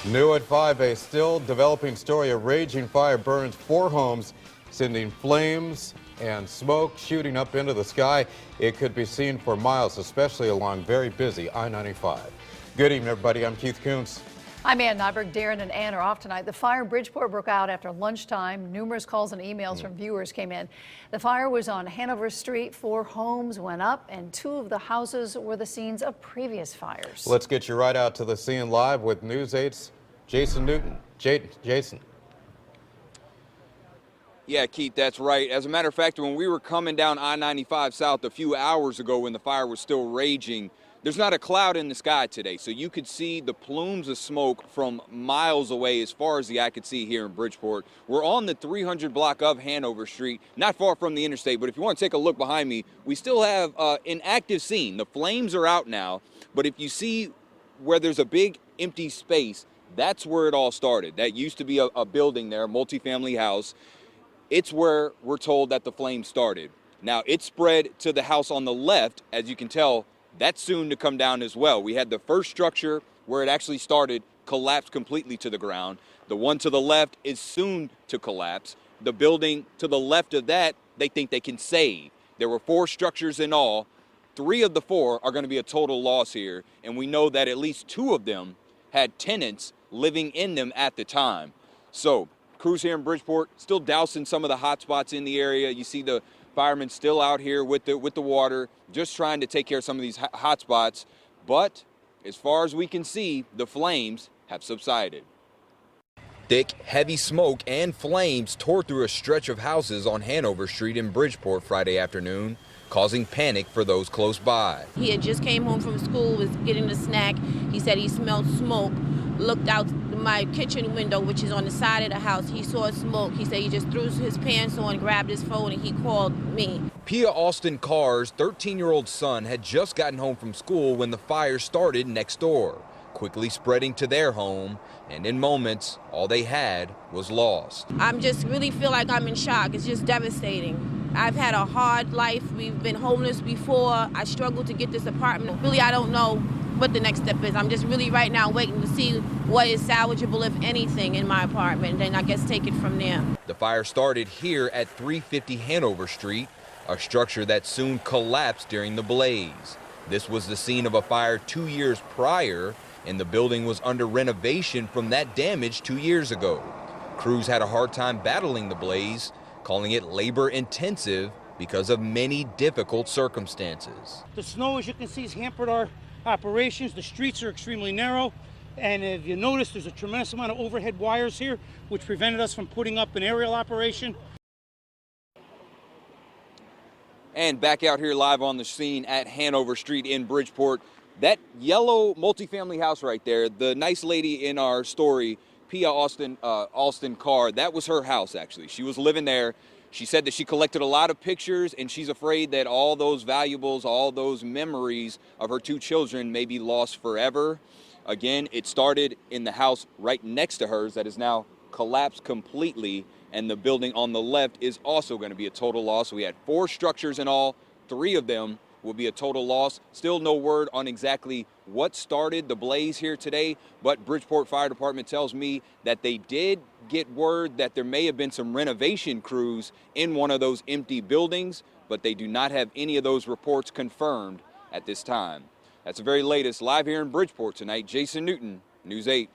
New at 5, a still developing story. A raging fire burns 4 homes, sending flames and smoke shooting up into the sky. It could be seen for miles, especially along very busy I-95. Good evening, everybody. I'm Keith Koontz. I'm Ann Nyberg. Darren and Ann are off tonight. The fire in Bridgeport broke out after lunchtime. Numerous calls and emails from viewers came in. The fire was on Hanover Street. 4 homes went up, and 2 of the houses were the scenes of previous fires. Let's get you right out to the scene live with News 8's Jason Newton. Jason. Yeah, Keith, that's right. As a matter of fact, when we were coming down I-95 South a few hours ago when the fire was still raging, there's not a cloud in the sky today, so you could see the plumes of smoke from miles away as far as the eye could see here in Bridgeport. We're on the 300 block of Hanover Street, not far from the interstate, but if you want to take a look behind me, we still have an active scene. The flames are out now, but if you see where there's a big empty space, that's where it all started. That used to be a building there, a multifamily house. It's where we're told that the flames started. Now, it spread to the house on the left, as you can tell. That's soon to come down as well. We had the first structure where it actually started collapse completely to the ground. The one to the left is soon to collapse. The building to the left of that, they think they can save. There were 4 structures in all. 3 of the 4 are going to be a total loss here. And we know that at least 2 of them had tenants living in them at the time. So crews here in Bridgeport still dousing some of the hot spots in the area. You see the firemen still out here with the water, just trying to take care of some of these hot spots. But as far as we can see, the flames have subsided. Thick, heavy smoke and flames tore through a stretch of houses on Hanover Street in Bridgeport Friday afternoon, causing panic for those close by. He had just came home from school, was getting a snack. He said he smelled smoke. Looked out my kitchen window, which is on the side of the house. He saw smoke. He said he just threw his pants on, grabbed his phone, and he called me. Pia Austin Carr's 13-year-old son had just gotten home from school when the fire started next door, quickly spreading to their home, and in moments, all they had was lost. I'm just really feel like I'm in shock. It's just devastating. I've had a hard life. We've been homeless before. I struggled to get this apartment. Really, I don't know what the next step is. I'm just really right now waiting to see what is salvageable, if anything, in my apartment, and then I guess take it from there. The fire started here at 350 Hanover Street, a structure that soon collapsed during the blaze. This was the scene of a fire 2 years prior, and the building was under renovation from that damage 2 years ago. Crews had a hard time battling the blaze, calling it labor intensive because of many difficult circumstances. The snow, as you can see, has hampered our operations. The streets are extremely narrow, and if you notice, there's a tremendous amount of overhead wires here, which prevented us from putting up an aerial operation. And back out here live on the scene at Hanover Street in Bridgeport, that yellow multifamily house right there, the nice lady in our story, Pia Austin Carr, that was her house actually. She was living there. She said that she collected a lot of pictures, and she's afraid that all those valuables, all those memories of her 2 children may be lost forever. Again, it started in the house right next to hers that is now collapsed completely, and the building on the left is also going to be a total loss. We had 4 structures in all. 3 of them will be a total loss. Still no word on exactly what started the blaze here today, but Bridgeport Fire Department tells me that they did get word that there may have been some renovation crews in one of those empty buildings, but they do not have any of those reports confirmed at this time. That's the very latest live here in Bridgeport tonight. Jason Newton, News 8.